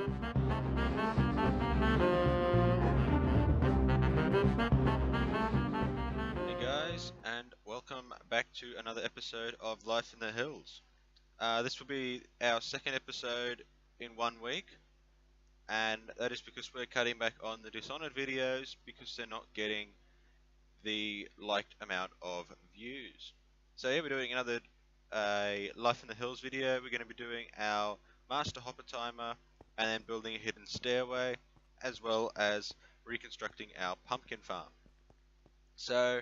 Hey guys, and welcome back to another episode of Life in the Hills. This will be our second episode in 1 week, and that is because we're cutting back on the Dishonored videos because they're not getting the liked amount of views. So yeah, we're doing another Life in the Hills video. We're going to be doing our Master Hopper Timer and then building a hidden stairway, as well as reconstructing our pumpkin farm. So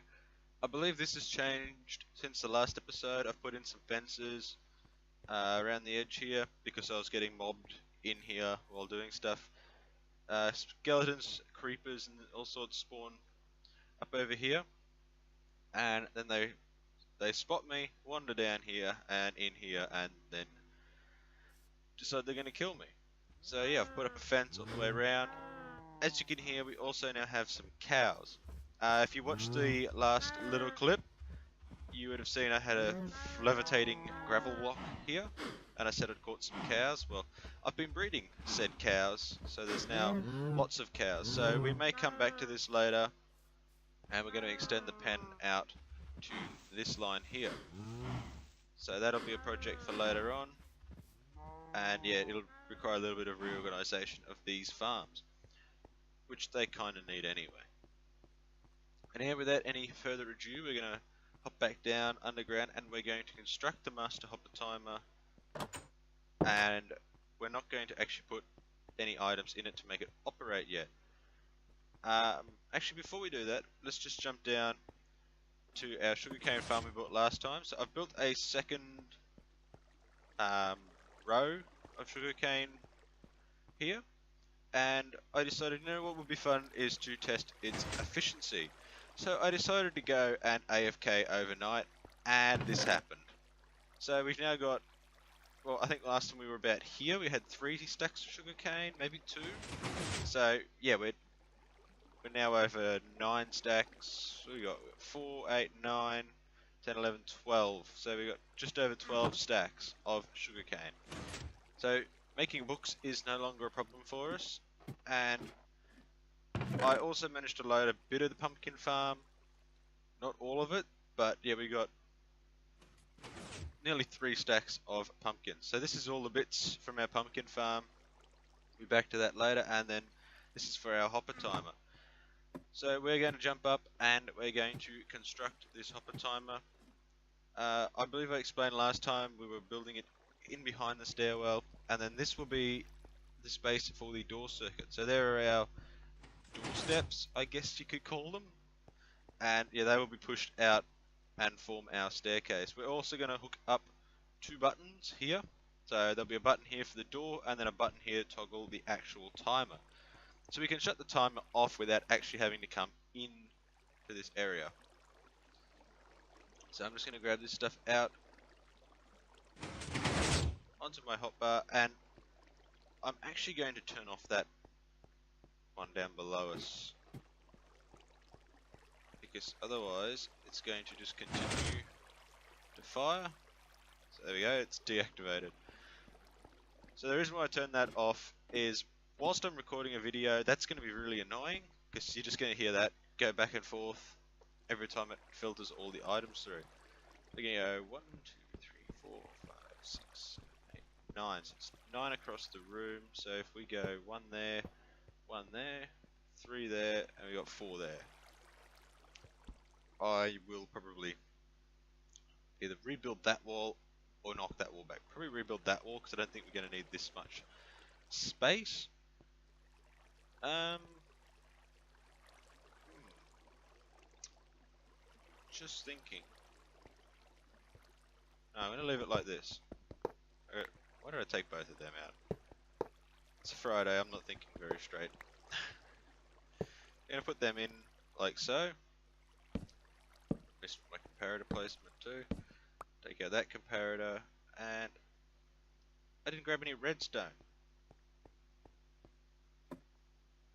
I believe this has changed since the last episode. I've put in some fences around the edge here because I was getting mobbed in here while doing stuff. Skeletons, creepers, and all sorts spawn up over here, and then they spot me, wander down here and in here, and then decide they're going to kill me. So yeah, I've put up a fence all the way around. As you can hear, we also now have some cows. If you watched the last little clip, you would have seen I had a levitating gravel block here, and I said I'd caught some cows. Well, I've been breeding said cows, so there's now lots of cows. So we may come back to this later, and we're going to extend the pen out to this line here. So that'll be a project for later on, and yeah, it'll require a little bit of reorganization of these farms, which they kind of need anyway. And here, without any further ado, we're going to hop back down underground and we're going to construct the Master Hopper Timer, and we're not going to actually put any items in it to make it operate yet. Actually, before we do that, let's just jump down to our sugarcane farm we built last time. So I've built a second row of sugarcane here, and I decided, you know what would be fun is to test its efficiency. So I decided to go and AFK overnight, and this happened. So we've now got, well, I think last time we were about here, we had 3 stacks of sugarcane, maybe 2. So yeah, we're now over 9 stacks. We got 4, 8, 9, 10, 11, 12. So we got just over 12 stacks of sugarcane. So making books is no longer a problem for us, and I also managed to load a bit of the pumpkin farm. Not all of it, but yeah, we got nearly 3 stacks of pumpkins. So this is all the bits from our pumpkin farm. We'll be back to that later, and then this is for our hopper timer. So we're going to jump up and we're going to construct this hopper timer. I believe I explained last time we were building it in behind the stairwell, and then this will be the space for the door circuit. So there are our doorsteps, I guess you could call them, and yeah, they will be pushed out and form our staircase. We're also going to hook up 2 buttons here. So there'll be a button here for the door, and then a button here to toggle the actual timer. So we can shut the timer off without actually having to come in to this area. So I'm just going to grab this stuff out onto my hotbar, and I'm actually going to turn off that one down below us, because otherwise it's going to just continue to fire. So there we go, it's deactivated. So the reason why I turned that off is, whilst I'm recording a video, that's going to be really annoying, because you're just going to hear that go back and forth every time it filters all the items through. We're going to go 1, 2, 3, 4, 5, 6, 7, 8, 9. So it's 9 across the room. So if we go 1 there, 1 there, 3 there, and we got 4 there. I will probably either rebuild that wall or knock that wall back. Probably rebuild that wall because I don't think we're going to need this much space. Just thinking. No, I'm going to leave it like this. Why did I take both of them out? It's a Friday, I'm not thinking very straight. I'm going to put them in like so. Missed my comparator placement too. Take out that comparator, and I didn't grab any redstone.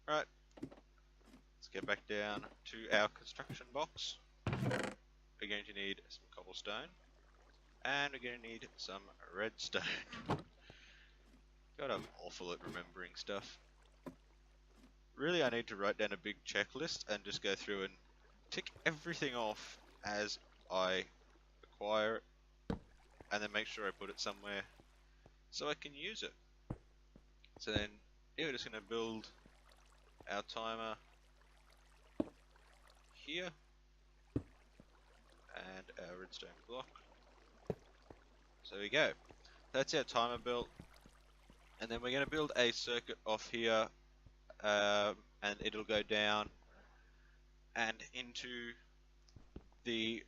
Right, let's get back down to our construction box. We're going to need some cobblestone, and we're going to need some redstone. God, I'm awful at remembering stuff. Really, I need to write down a big checklist and just go through and tick everything off as I acquire it, and then make sure I put it somewhere so I can use it. So then, yeah, we're just going to build our timer here, and our redstone block. So there we go. That's our timer built, and then we're going to build a circuit off here, and it'll go down and into the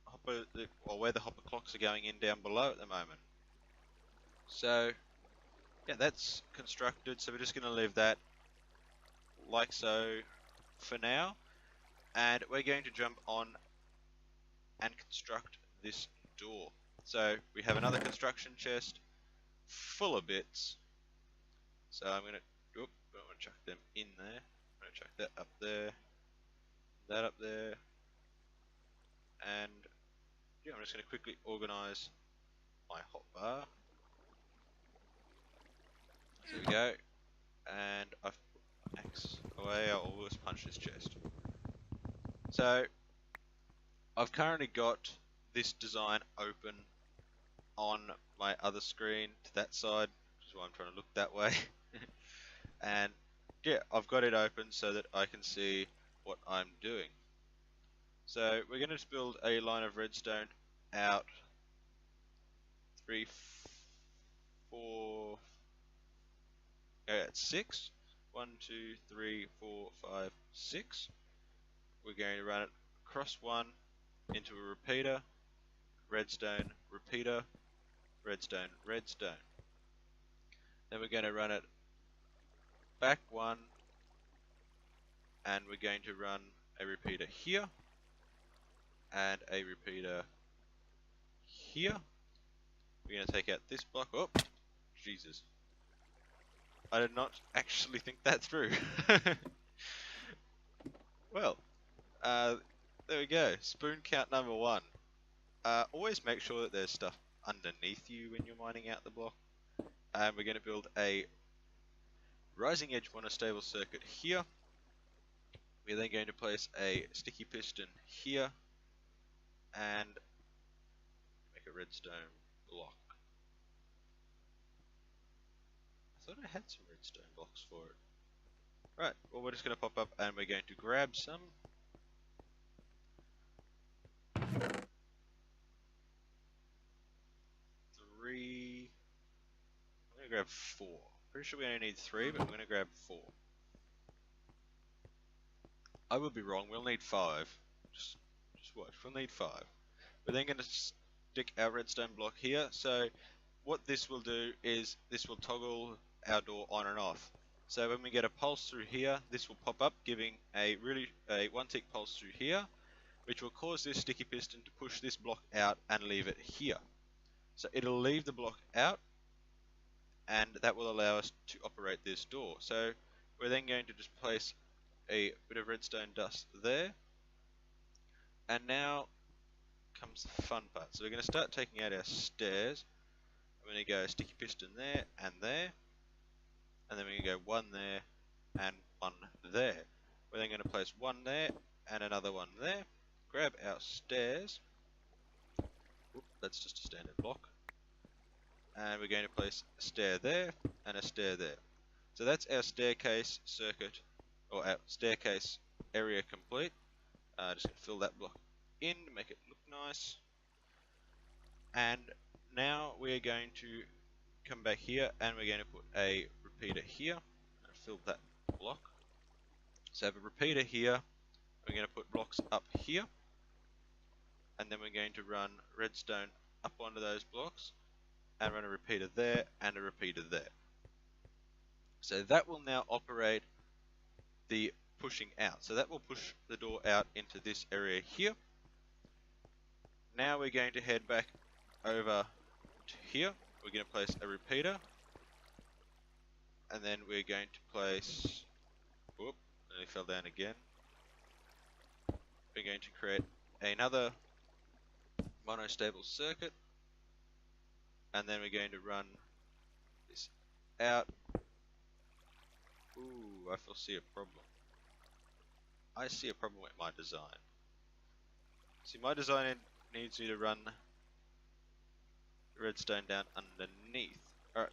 hopper, or where the hopper clocks are going in down below at the moment. So yeah, that's constructed, so we're just going to leave that like so for now, and we're going to jump on and construct this door. So we have another construction chest full of bits, so I'm going to, don't want to chuck them in there, I'm going to chuck that up there, that up there, and yeah, I'm just going to quickly organize my hotbar. There we go, and I've put my axe away. I'll always punch this chest. So I've currently got this design open on my other screen to that side, which is why I'm trying to look that way. And yeah, I've got it open so that I can see what I'm doing. So we're going to just build a line of redstone out 3, 4, at 6. 1, 2, 3, 4, 5, 6. We're going to run it across one into a repeater, redstone, repeater, redstone, redstone. Then we're going to run it back one, and we're going to run a repeater here, and a repeater here. We're going to take out this block. Oh, Jesus. I did not actually think that through. Well, there we go. Spoon count number 1. Always make sure that there's stuff underneath you when you're mining out the block. And we're going to build a rising edge monostable circuit here. We're then going to place a sticky piston here and make a redstone block. I thought I had some redstone blocks for it. Right, well we're just going to pop up and we're going to grab some. 3. I'm going to grab 4. Pretty sure we only need 3, but I'm going to grab 4. I will be wrong, we'll need 5. Just watch, we'll need 5. We're then going to stick our redstone block here. So what this will do is this will toggle our door on and off. So when we get a pulse through here, this will pop up, giving a 1 tick pulse through here, which will cause this sticky piston to push this block out and leave it here. So it'll leave the block out, and that will allow us to operate this door. So we're then going to just place a bit of redstone dust there, and now comes the fun part. So we're going to start taking out our stairs. I'm going to go sticky piston there, and then we're going to go 1 there, and 1 there. We're then going to place 1 there, and another 1 there. Grab our stairs. Oop, that's just a standard block. And we're going to place a stair there, and a stair there. So that's our staircase circuit, or our staircase area complete. Just going to fill that block in to make it look nice. And now we're going to come back here, and we're going to put a repeater here and fill that block. So I have a repeater here. We're going to put blocks up here, and then we're going to run redstone up onto those blocks and run a repeater there and a repeater there. So that will now operate the pushing out. So that will push the door out into this area here. Now we're going to head back over to here. We're going to place a repeater, and then we're going to place, whoop, nearly fell down again. We're going to create another monostable circuit, and then we're going to run this out. Ooh, I foresee a problem. I see a problem with my design. See, my design needs you to run redstone down underneath. Alright.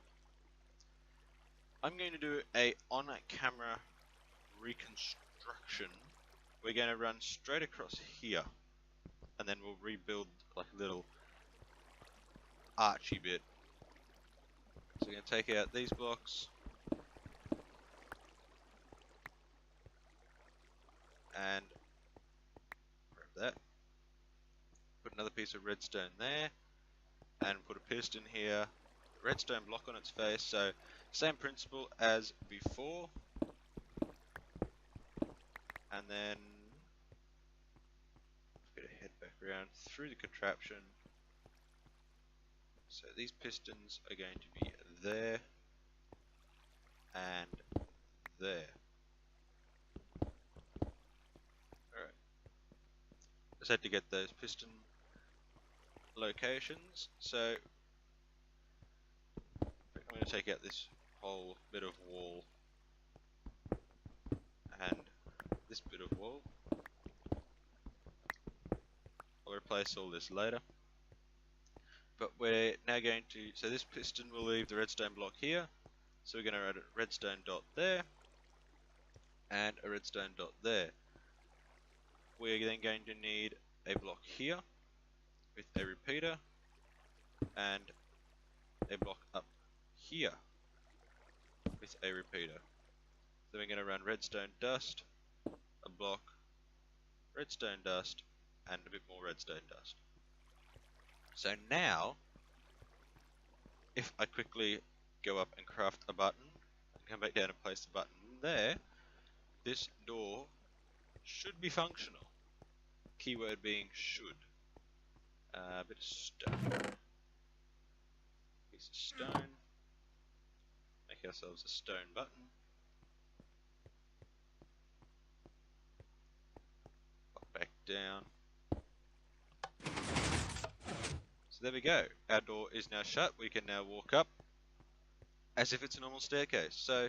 I'm going to do a on-camera reconstruction. We're going to run straight across here. And then we'll rebuild like a little archy bit. So we're going to take out these blocks. And grab that. Put another piece of redstone there. And put a piston here. Redstone block on its face. So same principle as before. And then I'm going to head back around through the contraption. So these pistons are going to be there and there. Alright. Just had to get those piston locations. So I'm going to take out this whole bit of wall and this bit of wall. I'll replace all this later. But we're now going to, so this piston will leave the redstone block here. So we're going to add a redstone dot there and a redstone dot there. We're then going to need a block here with a repeater and a block up here with a repeater. Then we're going to run redstone dust, a block, redstone dust, and a bit more redstone dust. So now, if I quickly go up and craft a button, and come back down and place the button there, this door should be functional. Keyword being should. A bit of stone. Piece of stone. Make ourselves a stone button. Pop back down. So there we go. Our door is now shut. We can now walk up as if it's a normal staircase. So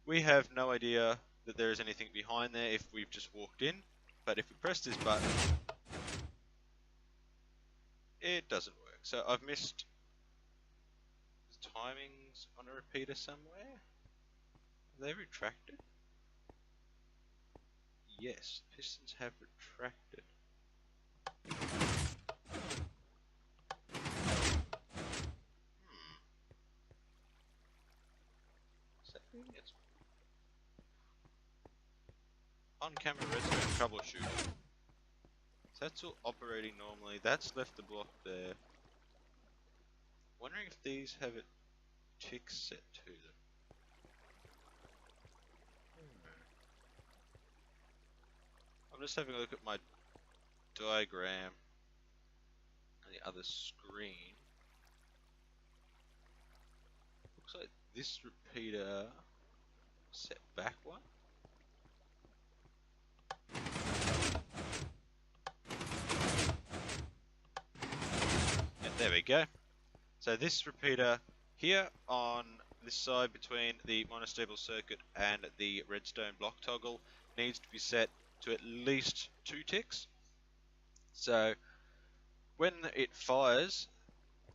we have no idea that there is anything behind there if we've just walked in. But if we press this button, it doesn't work. So I've missed the timings on a repeater somewhere. Are they retracted? Yes, pistons have retracted. What's that mean? It's on-camera redstone troubleshooting. So that's all operating normally. That's left the block there. Wondering if these have a tick set to them. I'm just having a look at my diagram on the other screen. Looks like this repeater set back one. And there we go. So this repeater here on this side between the monostable circuit and the redstone block toggle needs to be set to at least 2 ticks. So when it fires,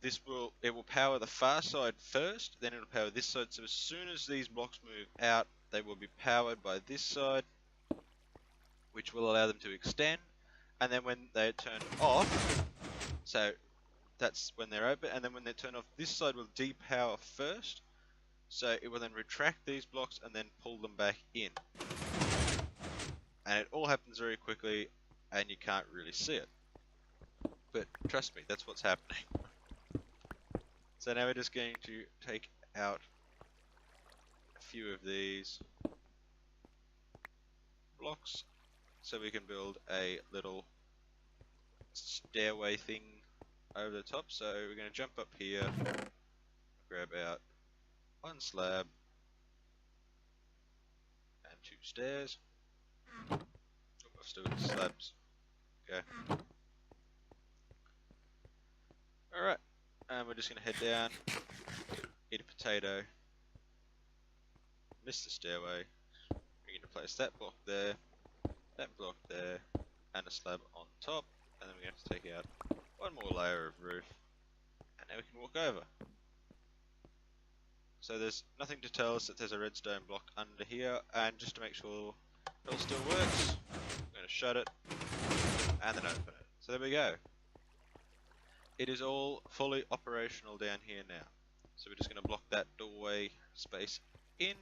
it will power the far side first, then it will power this side. So as soon as these blocks move out, they will be powered by this side, which will allow them to extend. And then when they turn off, so that's when they're open, and then when they turn off, this side will depower first. So it will then retract these blocks and then pull them back in. And it all happens very quickly, and you can't really see it. But trust me, that's what's happening. So now we're just going to take out a few of these blocks so we can build a little stairway thing over the top. So we're going to jump up here, grab out 1 slab and 2 stairs. Oh, I've still got the slabs. Okay. Alright, and we're just going to head down eat a potato, miss the stairway. We're going to place that block there, that block there, and a slab on top, and then we're going to have to take out one more layer of roof, and now we can walk over. So there's nothing to tell us that there's a redstone block under here, and just to make sure it all still works, I'm going to shut it, and then open it. So there we go. It is all fully operational down here now. So we're just going to block that doorway space in.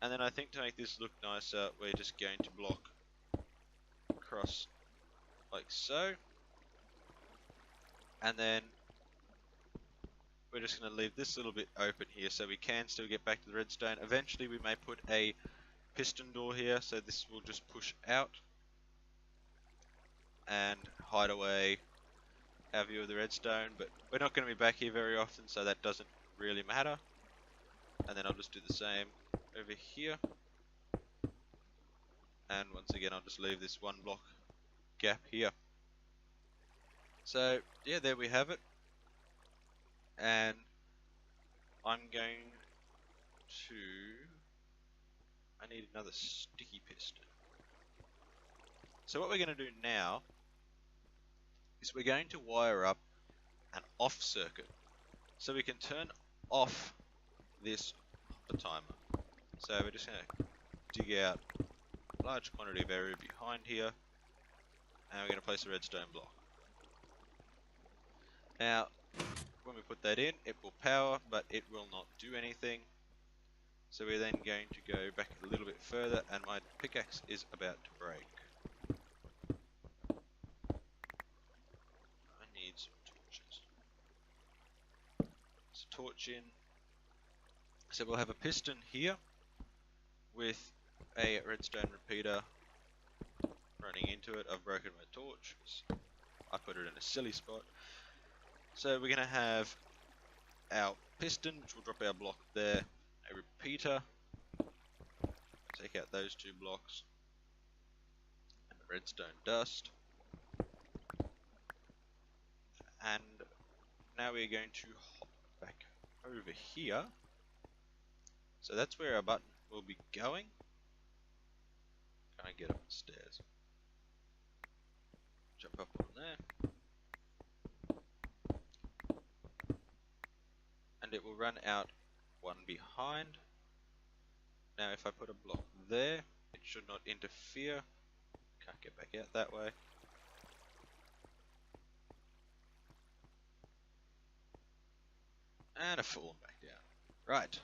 And then I think to make this look nicer, we're just going to block across like so. And then we're just going to leave this little bit open here so we can still get back to the redstone. Eventually we may put a piston door here, so this will just push out and hide away our view of the redstone, but we're not going to be back here very often, so that doesn't really matter. And then I'll just do the same over here. And once again, I'll just leave this one block gap here. So yeah, there we have it. And I'm going to... I need another sticky piston. So what we're going to do now is we're going to wire up an off circuit. So we can turn off this hopper timer. So we're just going to dig out a large quantity of area behind here, and we're going to place a redstone block. Now, when we put that in, it will power, but it will not do anything. So we're then going to go back a little bit further, and my pickaxe is about to break. I need some torches. Let's torch in. So we'll have a piston here with a redstone repeater running into it. I've broken my torch. I put it in a silly spot. So we're going to have our piston, which will drop our block there, a repeater, take out those two blocks, and the redstone dust. And now we're going to hop back over here. So that's where our button will be going. Can't get up the stairs. Jump up on there. And it will run out one behind. Now if I put a block there, it should not interfere. Can't get back out that way. And a full one back down. Right.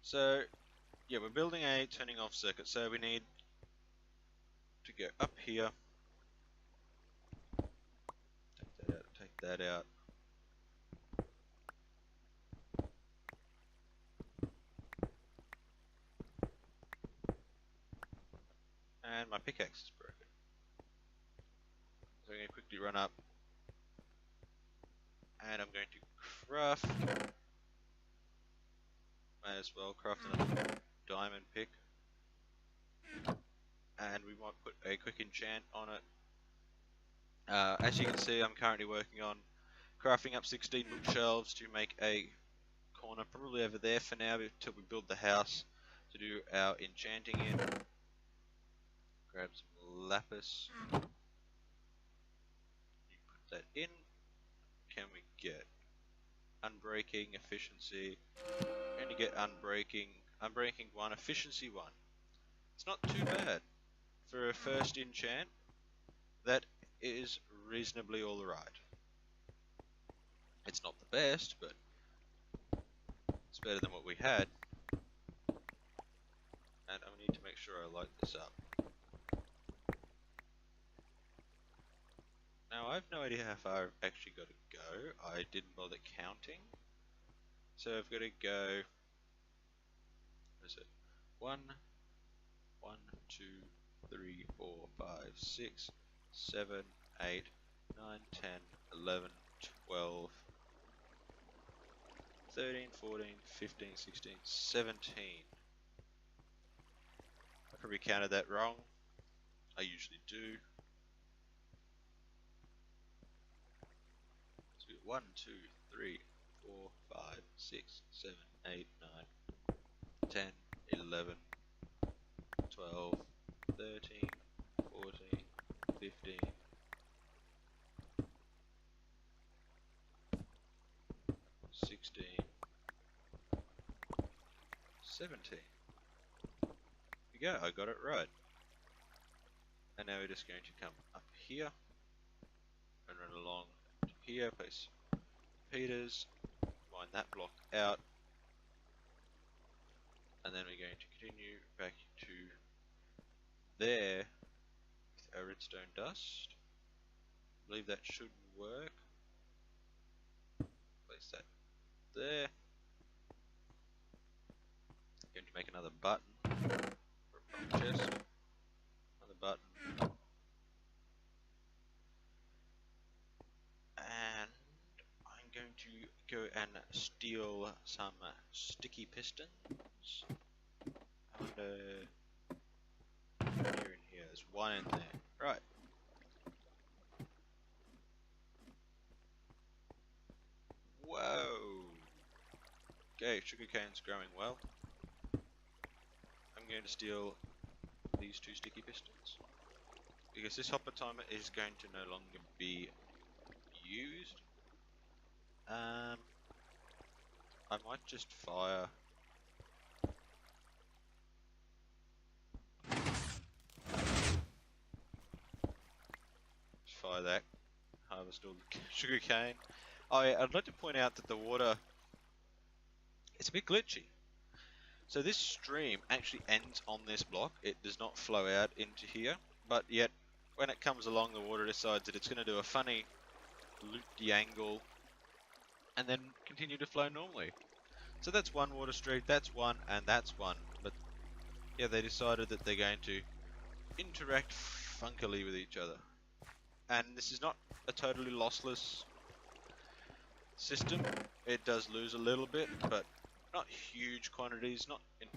So, yeah, we're building a turning off circuit, so we need to go up here. Take that out. And my pickaxe is broken. So I'm going to quickly run up. And I'm going to craft. May as well craft another diamond pick. And we might put a quick enchant on it. As you can see, I'm currently working on crafting up 16 bookshelves to make a corner probably over there for now until we build the house to do our enchanting in. Grab some lapis. You put that in. Can we get unbreaking, efficiency? We're going to get unbreaking 1, efficiency 1. It's not too bad for a first enchant. That is reasonably alright. It's not the best, but it's better than what we had. And I need to make sure I light this up. Now I have no idea how far I've actually got to go. I didn't bother counting. So I've got to go, what is it? 1, 2, 3, 4, 5, 6, 7, 8, 9, 10, 11, 12, 13, 14, 15, 16, 17. I probably counted that wrong. I usually do. So 1, 2, 3, 4, 5, 6, 7, 8, 9, 10, 11, 12, 13, 14, 15, 16, 17. There we go, I got it right. And now we're just going to come up here and run along to here, place repeaters, mine that block out, and then we're going to continue back to there with our redstone dust. I believe that should work. Place that there. Going to make another button for a chest. Another button. And I'm going to go and steal some sticky pistons. I wonder here and here. There's one in there. Right. Whoa. Okay, sugarcane's growing well. I'm going to steal these 2 sticky pistons because this hopper timer is going to no longer be used. I might just fire that, harvest all the sugarcane. Oh yeah, I'd like to point out that the water, it's a bit glitchy. So this stream actually ends on this block. It does not flow out into here, but yet when it comes along, the water decides that it's going to do a funny loop-de angle and then continue to flow normally. So that's one water streak, that's one, and that's one. But yeah, they decided that they're going to interact funkily with each other. And this is not a totally lossless system. It does lose a little bit, but not huge quantities, not in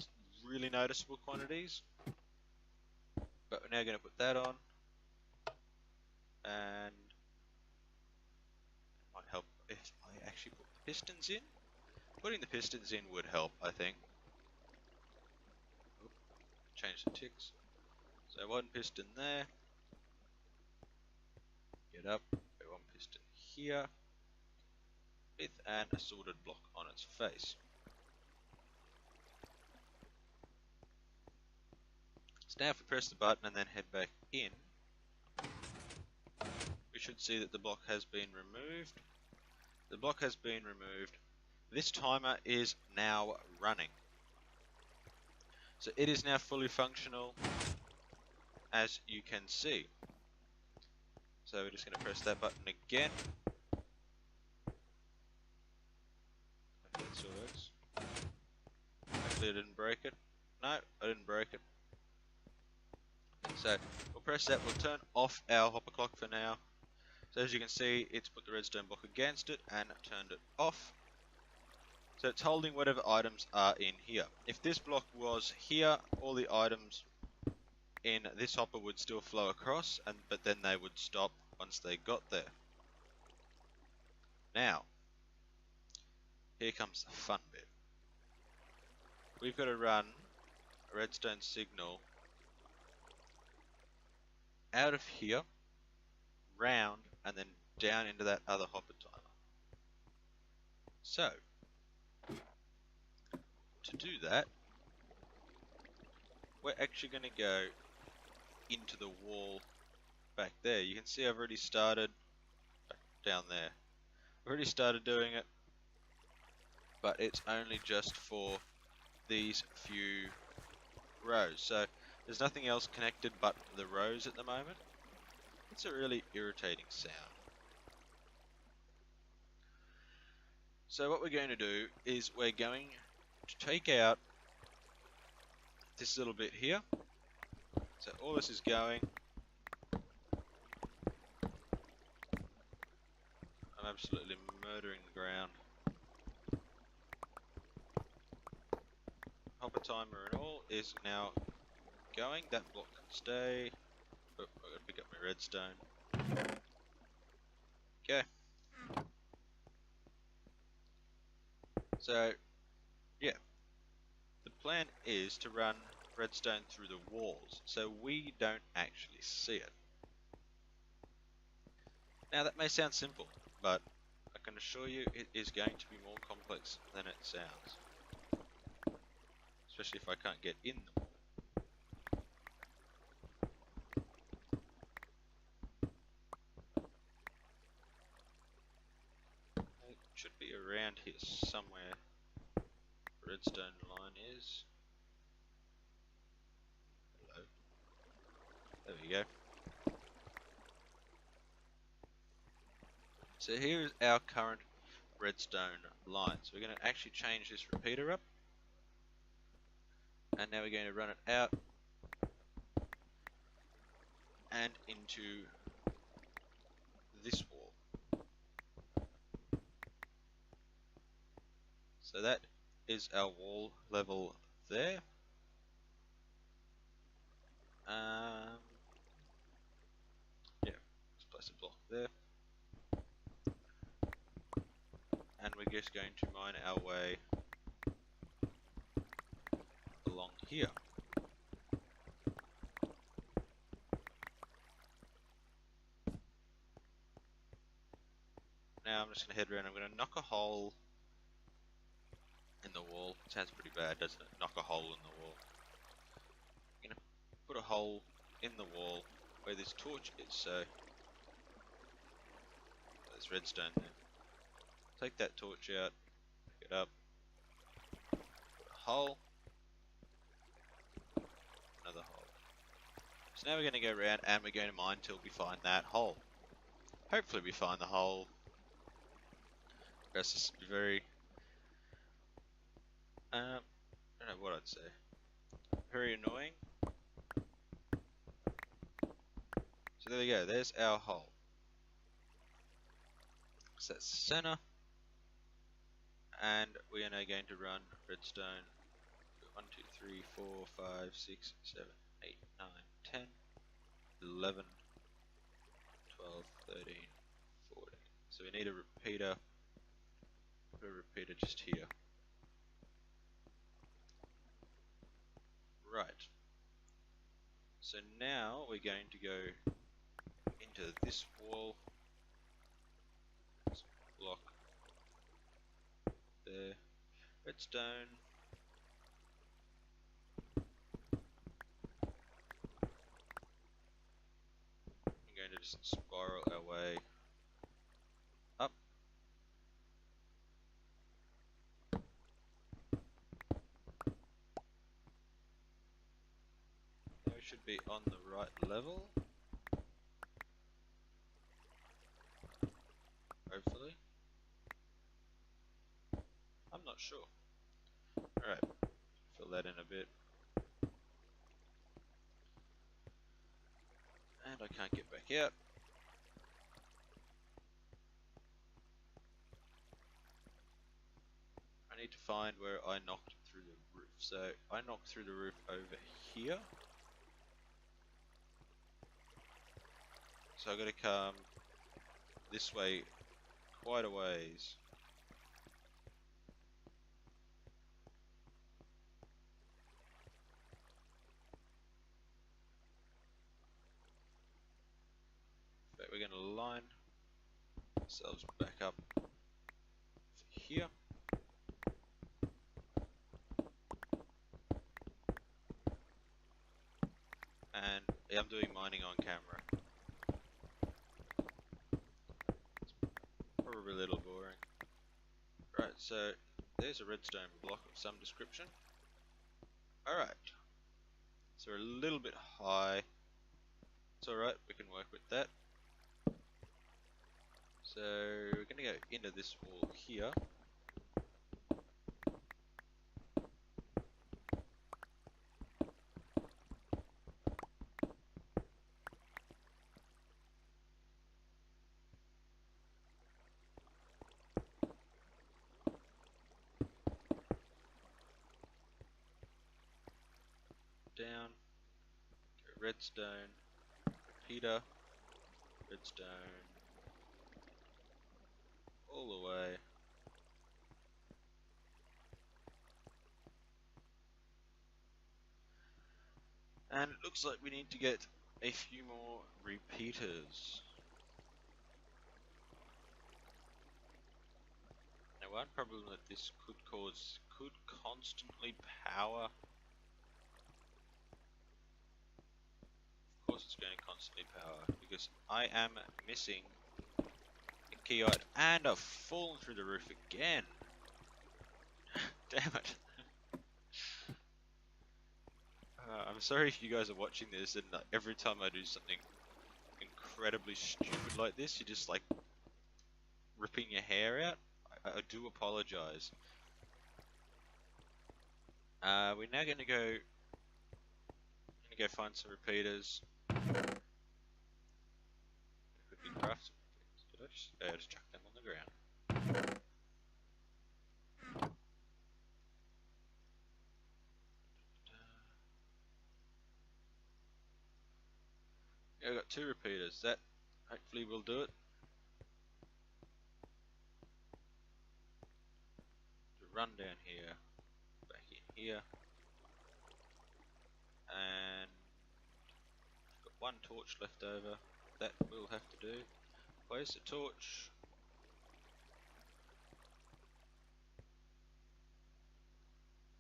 really noticeable quantities. But we're now going to put that on, and it might help if I actually put the pistons in. Putting the pistons in would help, I think. Oop, change the ticks. So one piston there. Get up, put one piston here, with an assorted block on its face. So now if we press the button and then head back in, we should see that the block has been removed. The block has been removed. This timer is now running. So it is now fully functional, as you can see. So we're just going to press that button again. Hopefully it still works. Hopefully I didn't break it. No, I didn't break it. So we'll press that, we'll turn off our hopper clock for now. So as you can see, it's put the redstone block against it and turned it off. So it's holding whatever items are in here. If this block was here, all the items in this hopper would still flow across, but then they would stop once they got there. Now, here comes the fun bit. We've got to run a redstone signal out of here, round, and then down into that other hopper timer. So, to do that, we're actually going to go into the wall back there. You can see I've already started down there. I've already started doing it, but it's only just for these few rows. So there's nothing else connected but the rows at the moment. It's a really irritating sound. So what we're going to do is we're going to take out this little bit here. So all this is going. I'm absolutely murdering the ground. Hopper timer and all is now going. That block can stay. Oh, I've got to pick up my redstone. Okay. So, yeah, the plan is to run redstone through the walls, so we don't actually see it. Now that may sound simple, but I can assure you it is going to be more complex than it sounds. Especially if I can't get in the wall. It should be around here somewhere. Redstone line is. Hello. There we go. So here is our current redstone line. So we're going to actually change this repeater up. And now we're going to run it out and into this wall. So that is our wall level there. Um, yeah, let's place a block there. And we're just going to mine our way along here. Now I'm just going to head around. I'm going to knock a hole in the wall. It sounds pretty bad, doesn't it? Knock a hole in the wall. I'm going to put a hole in the wall where this torch is. So there's redstone there. Take that torch out, pick it up, put a hole, another hole. So now we're going to go around and we're going to mine till we find that hole. Hopefully we find the hole. This is very, I don't know what I'd say. Very annoying. So there we go, there's our hole. So that's center. And we are now going to run redstone 1, 2, 3, 4, 5, 6, 7, 8, 9, 10, 11, 12, 13, 14. So we need a repeater. Put a repeater just here. Right. So now we're going to go into this wall. This block there. Redstone. I'm going to just spiral our way up. Now we should be on the right level. Hopefully. I'm not sure. Alright, fill that in a bit. And I can't get back out. I need to find where I knocked through the roof. So I knocked through the roof over here. So I've got to come this way quite a ways. But we're going to line ourselves back up here. And yeah, I'm doing mining on camera. It's probably a little boring. Right, so there's a redstone block of some description. Alright. So we're a little bit high. It's alright, we can work with that. So we're going to go into this wall here. Down. Go redstone. Repeater. Redstone. All the way. And it looks like we need to get a few more repeaters. Now one problem that this could cause could constantly power. Of course it's going to constantly power because I am missing a key item and I've fallen through the roof again. Damn it. I'm sorry if you guys are watching this and every time I do something incredibly stupid like this, you're just like ripping your hair out. I do apologize. We're now going to go find some repeaters. Could be craft. Did I just chuck them on the ground? Yeah, I got 2 repeaters. That hopefully will do it. To run down here, back in here, and got 1 torch left over. That will have to do. Place a torch.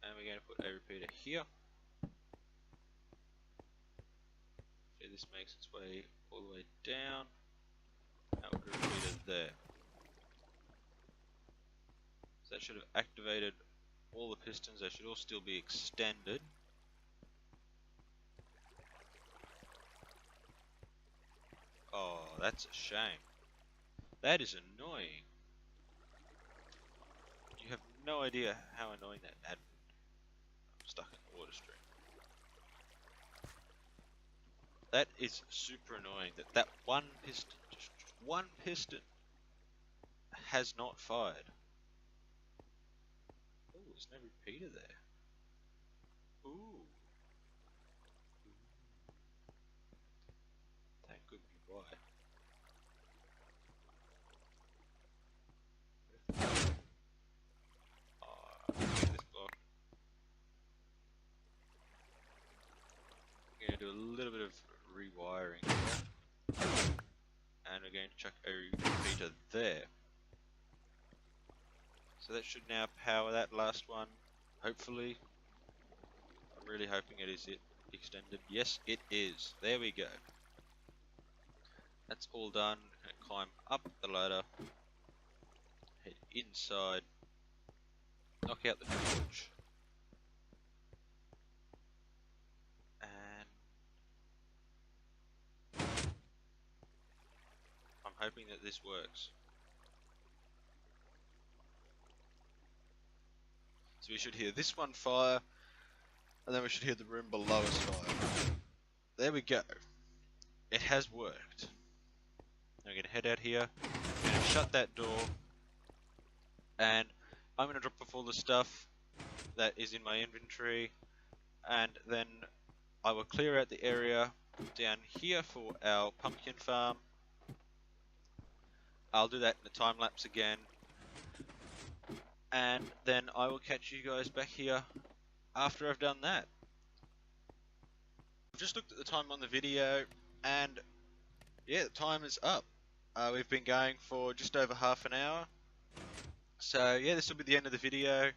And we're going to put a repeater here. Okay, this makes its way all the way down. Now we'll put a repeater there. So that should have activated all the pistons. They should all still be extended. Oh, that's a shame. That is annoying. You have no idea how annoying that ad. I'm stuck in the water stream. That is super annoying that that one piston, just one piston, has not fired. Oh, there's no repeater there. Ooh. That could be why. This block. I'm going to do a little bit of rewiring here. And we're going to chuck a repeater there. So that should now power that last one, hopefully. I'm really hoping it is extended. Yes, it is. There we go. That's all done. Gonna climb up the ladder, head inside, knock out the torch, and I'm hoping that this works. So we should hear this one fire, and then we should hear the room below us fire. There we go. It has worked. Now we're going to head out here, I'm going to shut that door, and I'm going to drop off all the stuff that is in my inventory, and then I will clear out the area down here for our pumpkin farm. I'll do that in the time lapse again, and then I will catch you guys back here after I've done that. I've just looked at the time on the video, and yeah, the time is up. We've been going for just over half an hour. So yeah, this will be the end of the video,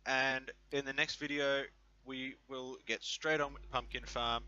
and in the next video we will get straight on with the pumpkin farm.